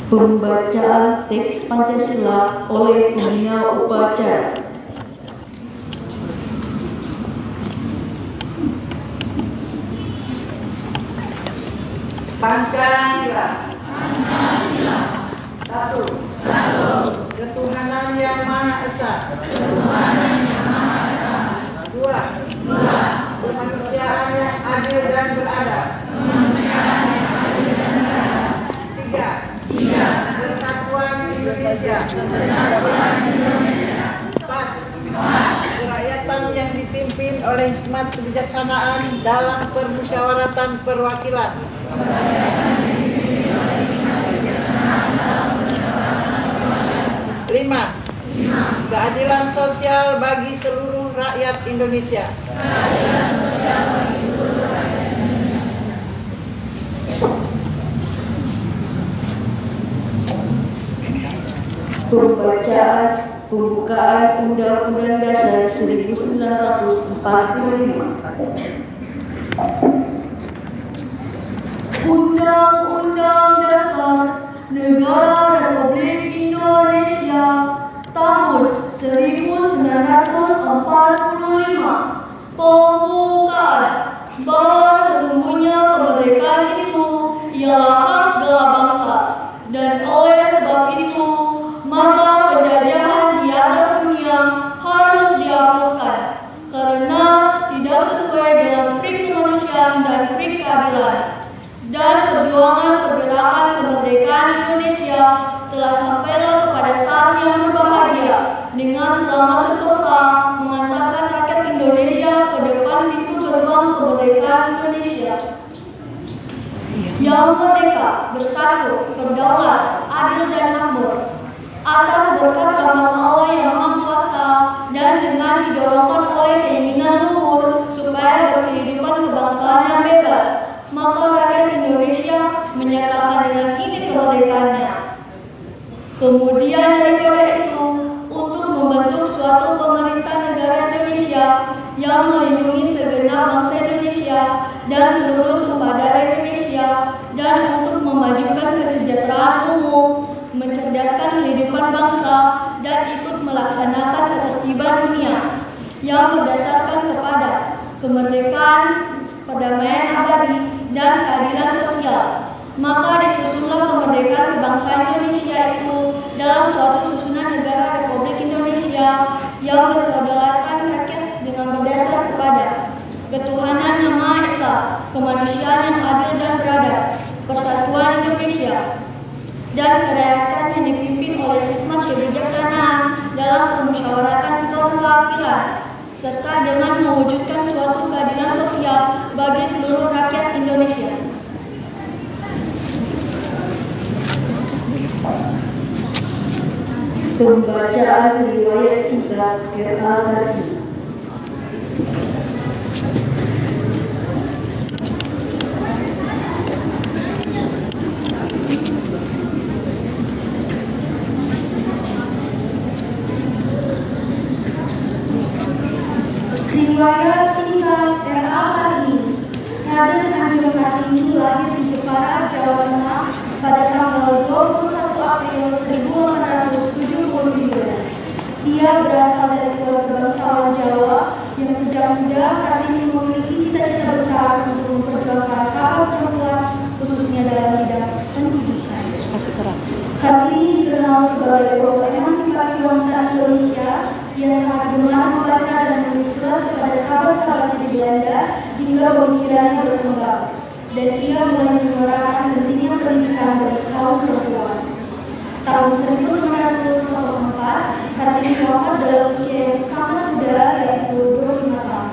Pembacaan teks Pancasila oleh pembina upacara. Pancasila. Satu. Ketuhanan yang Maha Esa. Dua. Kemanusiaan yang adil dan beradab. Tiga. Persatuan Indonesia. Empat. Kerakyatan yang dipimpin oleh hikmat kebijaksanaan dalam permusyawaratan perwakilan. 5. Keadilan sosial bagi seluruh rakyat Indonesia. Pembacaan pembukaan Undang-Undang Dasar 1945. Undang-Undang Dasar Negara Republik Indonesia tahun 1945. Pembukaan bahwa sesungguhnya kemerdekaan itu ialah hak segala bangsa, dan oleh sebab itu maka penjajahan di atas dunia harus dihapuskan karena tidak sesuai dengan prik kemanusiaan dan prik keadilan. Dan perjuangan pergerakan kemerdekaan Indonesia telah sampailah kepada saat yang berbahagia dengan selama sentosa mengantarkan rakyat Indonesia ke depan pintu gerbang kemerdekaan Indonesia yang merdeka, bersatu, berdaulat, adil dan makmur atas berkat rahmat Allah yang Maha Kuasa dan dengan didorongkan oleh keinginan luhur supaya berkehidupan kebangsaan yang bebas, maka rakyat Indonesia menyatakan dengan ini kemerdekaannya. Kemudian daripada itu, untuk membentuk suatu pemerintah negara Indonesia yang melindungi segenap bangsa Indonesia dan seluruh tumpah darah Indonesia, dan untuk memajukan kesejahteraan umum, mencerdaskan kehidupan bangsa, dan ikut melaksanakan ketertiban dunia yang berdasarkan kepada kemerdekaan, perdamaian abadi, dan keadilan sosial. Maka disusunlah kemerdekaan kebangsaan Indonesia itu dalam suatu susunan negara Republik Indonesia yang berkedaulatan rakyat dengan berdasar kepada ketuhanan yang Maha Esa, kemanusiaan yang adil dan beradab, persatuan Indonesia, dan kerakyatan yang dipimpin oleh hikmat kebijaksanaan dalam permusyawaratan perwakilan, serta dengan mewujudkan suatu keadilan sosial bagi seluruh rakyat Indonesia. Pembacaan riwayat singkat R.A. Kartini. Riwayat singkat R.A. Kartini. Raden Anjung Kartini lahir di Jepara, Jawa Tengah pada tanggal 21 April 1879. Ia berasal dari keluarga bangsawan Kartini dikenal sebagai tokoh emansipasi wanita Indonesia. Ia sangat gemar membaca dan menulis surat kepada sahabat-sahabatnya di Belanda hingga pemikirannya berkembang. Dan ia mulai menyuarakan pentingnya pendidikan bagi kaum perempuan. Tahun 1904, Kartini wafat dalam usia yang sangat muda, yaitu 25 tahun.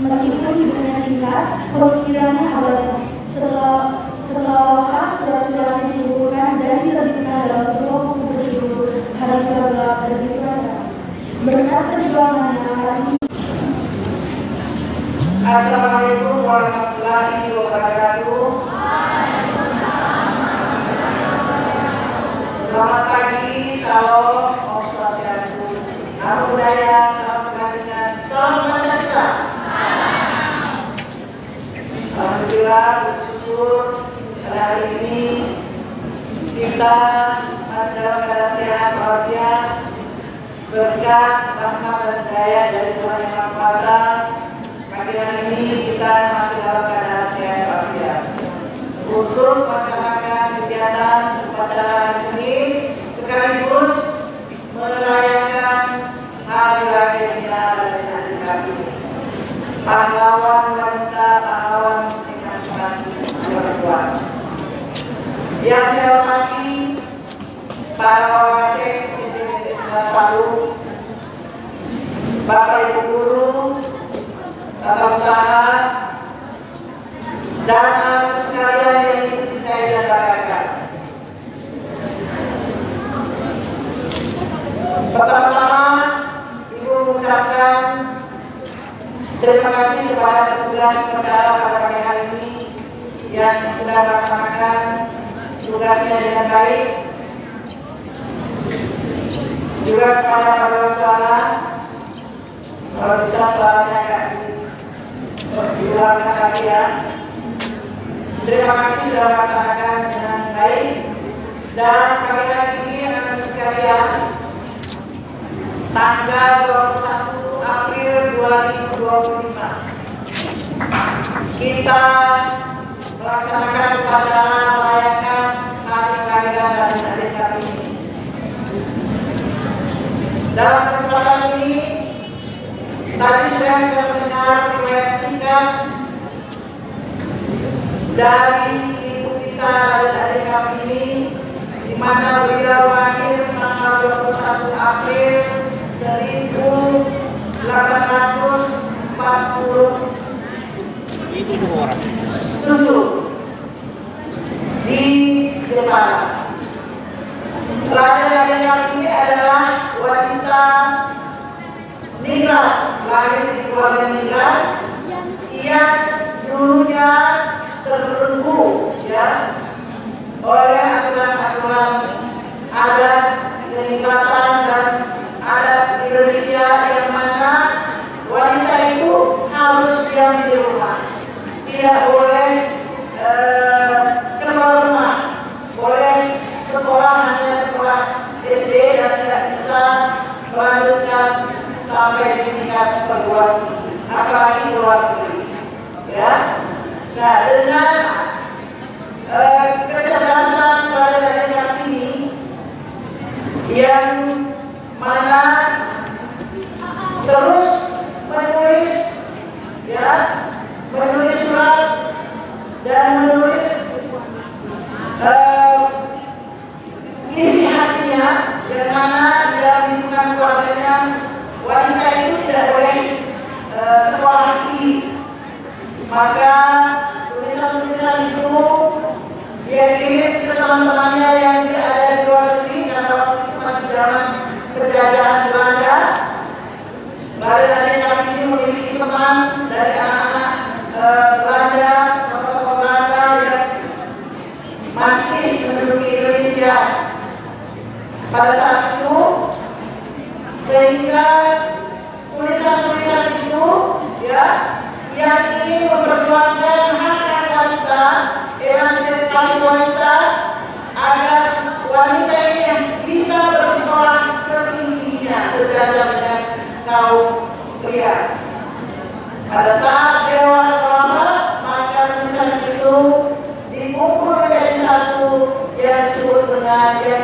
Meskipun hidupnya singkat, pemikirannya abadi. Setelah wafat, surat-suratnya dikumpulkan dan diterbitkan dalam sebuah buku berjudul Hari Tergelap Terbit Rasa. Berkat perjuangannya, Kartini. Assalamualaikum warahmatullahi wabarakatuh. Selamat pagi, salam, om swastiastu, namo buddhaya, salam kebajikan, salam Pancasila. Alhamdulillah, bersyukur pada hari ini kita masih dalam keadaan sehat walafiat, berkat rahmat dan daya dari Tuhan Yang Maha Kuasa. Pagi hari ini kita masih dalam keadaan sehat walafiat untuk melaksanakan kegiatan upacara Senin sekaligus merayakan hari lahir dan Adik Kartini, pahlawan wanita, pahlawan emansipasi perempuan. Yang saya hormati para Wakasek SDN Senar Palu, Bapak Ibu guru, tata usaha, dan sekalian yang dicintai dan banggakan. Pertama-tama, Ibu mengucapkan terima kasih kepada petugas upacara pada pagi hari ini yang sudah melaksanakan tugasnya dengan baik. Juga kepada para suara, kalau bisa suaranya agak diluarkan lagi ya. Terima kasih sudah melaksanakan dengan baik. Dan pagi hari ini anak-anak sekalian, tanggal 21 April 2025 kita melaksanakan upacara merayakan hari kelahiran dari Adik Kartini. Dalam kesempatan ini tadi sudah kita mendengar riwayat singkat dari ibu kita Adik Kartini, di mana beliau lahir tanggal 21 April 1847 di Jepara. Raja Adik Kartini adalah wanita ningrat, lahir di keluarga ningrat. Ia dulunya terbelenggu ya oleh aturan-aturan adat keningratan dan adat Indonesia yang mana wanita itu harus diam di rumah, tidak boleh keluar rumah, boleh sekolah hanya sekolah SD dan tidak bisa melanjutkan sampai di tingkat perguruan tinggi, apalagi luar negeri. Ya, nah dengan kecerdasan pada Adik Kartini yang mana terus menulis ya, menulis surat dan menulis isi hatinya, yang mana dia lingkungan keluarganya wanita itu tidak boleh sekolah tinggi, maka tulisan-tulisan itu dia kirim ke teman-temannya yang ada di luar negeri karena waktu itu masih zaman penjajahan Belanda. Lalu Adik Kartini memiliki teman dari anak-anak Belanda, tokoh-tokoh Belanda yang masih menduduki Indonesia pada saat itu, sehingga tulisan-tulisan itu ya yang ingin memperjuangkan hak-hak wanita, emansipasi wanita, agar wanita ini yang bisa bersekolah setinggi-tingginya sejajar dengan kaum pria. Pada saat Dewan Ulama, maka tulisan itu dikumpul menjadi satu yang disebut dengan yang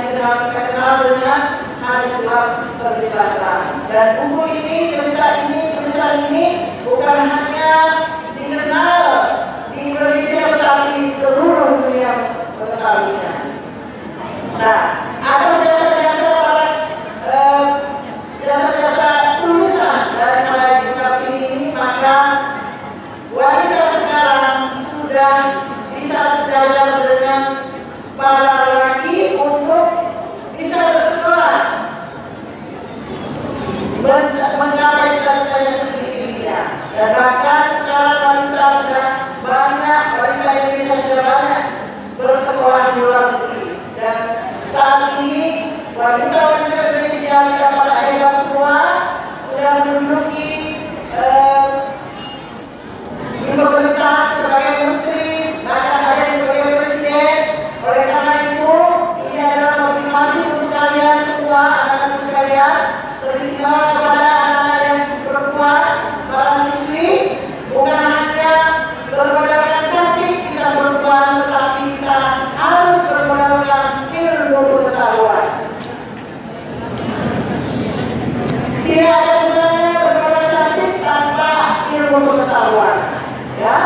ya.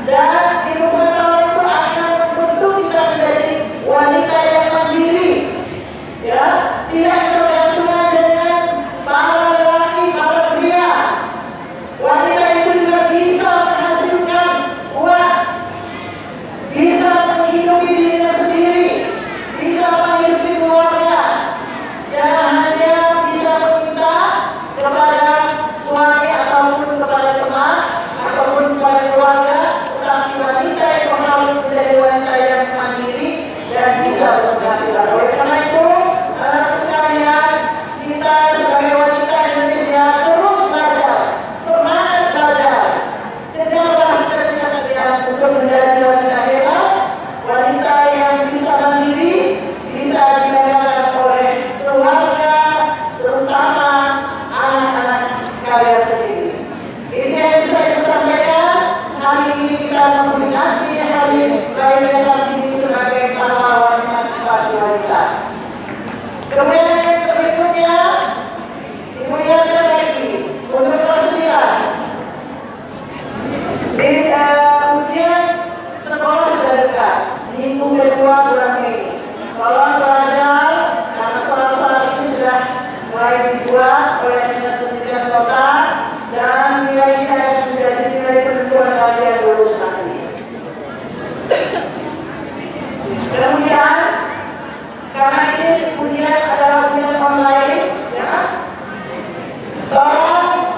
Dan di rumah tangga itu akan membentuk kita menjadi wanita yang mandiri, ya, tidak tergantungan dengan para lelaki, para pria. Wanita itu juga bisa menghasilkan uang, bisa menghidupi dirinya sendiri, bisa menghidupi keluarga. Jangan hanya bisa meminta kepada suami ataupun kepada teman ataupun kepada keluarga, tetapi wanita yang harus menjadi wanita yang mandiri dan bisa berpenghasilan. Oleh karena itu, anak sekalian, kita sebagai wanita Indonesia terus belajar, semangat belajar, kejarlah cita-cita kalian untuk menjadi wanita hebat, wanita yang bisa mandiri, bisa dibanggakan oleh keluarga, terutama anak-anak kalian sendiri. Ini yang bisa saya sampaikan. Hari ini kita memperingati hari lahirnya Kartini sebagai pahlawan emansipasi wanita. Kemudian yang berikutnya, dimuliakan lagi untuk kelas 9. Di ujian sekolah sudah dekat, minggu kedua bulan Mei. Tolong belajar, karena sekolah-sekolah ini sudah mulai dibuat oleh Dinas Pendidikan Kota dan nilainya akan menjadi nilai penentuan bagi yang lulus nanti. Kemudian, karena ini ujian adalah ujian online, ya, tolong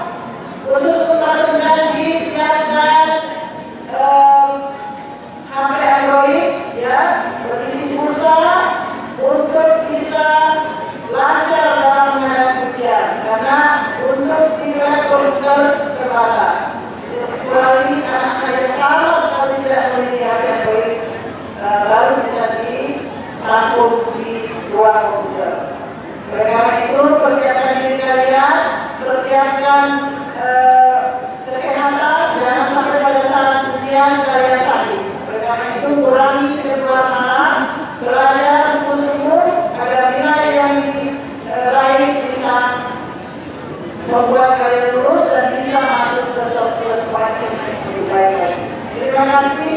khusus untuk kelas 9 disiapkan HP Android, ya, berisi pulsa untuk bisa lancar dalam menghadapi ujian, karena untuk tingkat komputer terbatas. Kecuali anak-anak yang sama sekali tidak memiliki HP Android, baru bisa ditampung di ruang komputer. Oleh karena itu, persiapkan diri kalian, persiapkan kesehatan, jangan sampai pada saat ujian kalian sakit. Oleh karena itu, kurangi keluar malam, belajar sungguh-sungguh agar nilai yang diraih bisa membuat kalian lulus dan bisa masuk ke kelas yang lebih baik lagi. Terima kasih.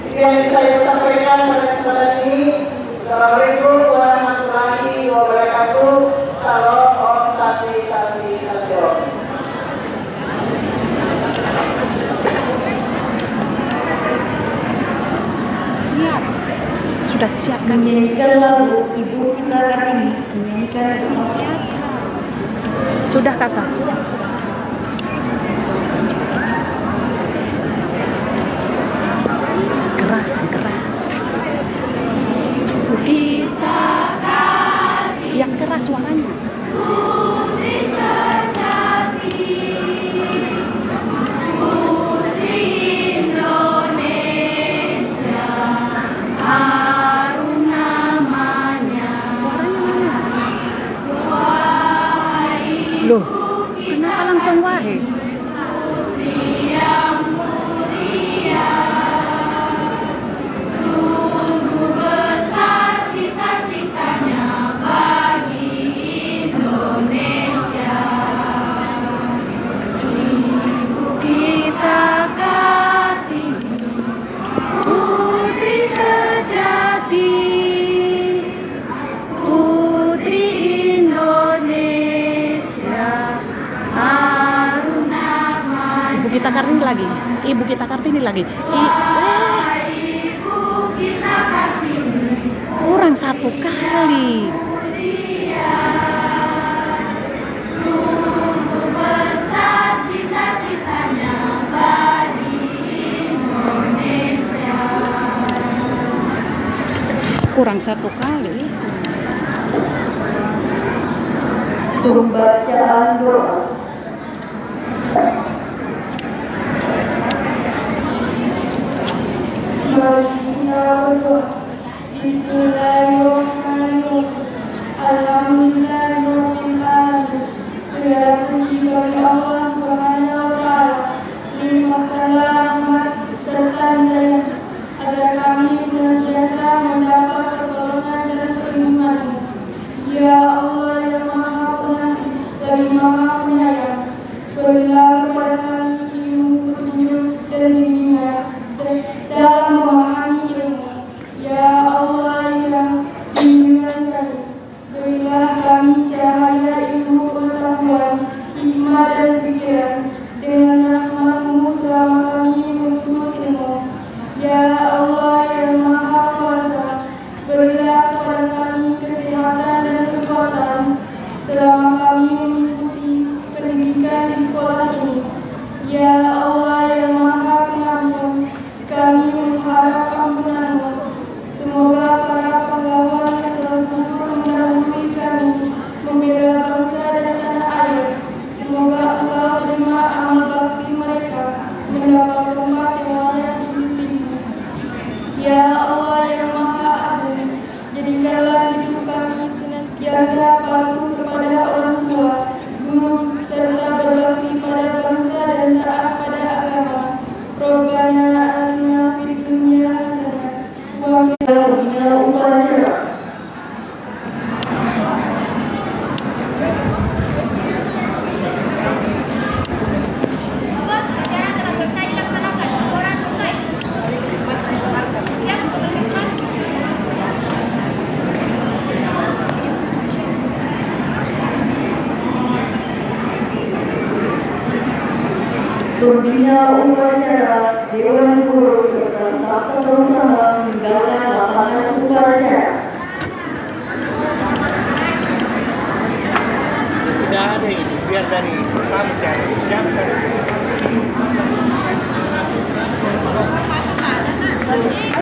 Itu yang bisa saya sampaikan pada kesempatan ini. Assalamualaikum warahmatullahi wabarakatuh. Salam Om Santi Santi Sanjo. Sudah disiapkan. Menyanyikan lagu Ibu Kita Kartini, menyanyikan informasi. Sudah kata. Keras. Kita yang keras suaranya. Putri sejati, putri Indonesia, harum namanya. Suaranya mana? Wahai Loh, kenapa langsung wahe? putri yang mulia, sungguh besar cita-citanya bagi Indonesia. Ibu kita Kartini, putri sejati, putri Indonesia, harum namanya. Ibu kita Kartini lagi. Ibu kita Kartini lagi. Ibu kita Kartini, Kurang satu kali. sungguh besar cita-citanya bagi Indonesia. Kurang satu kali. Suruh bacaan doa. Bismillahirrahmanirrahim. Alhamdulillahirabbil alamin. Segala puji bagi Allah Subhanahu wa taala. Limpahkanlah rahmat serta hidayah agar kami senantiasa mendapat pertolongan dan perlindungan-Mu. Ya Allah yang Maha Pengasih dan Maha Penyayang, berilah pembina upacara, dewan guru, serta staf pengusaha meninggalkan lapangan upacara. Tidak ada ini, biar dari tamu jangan disiapkan.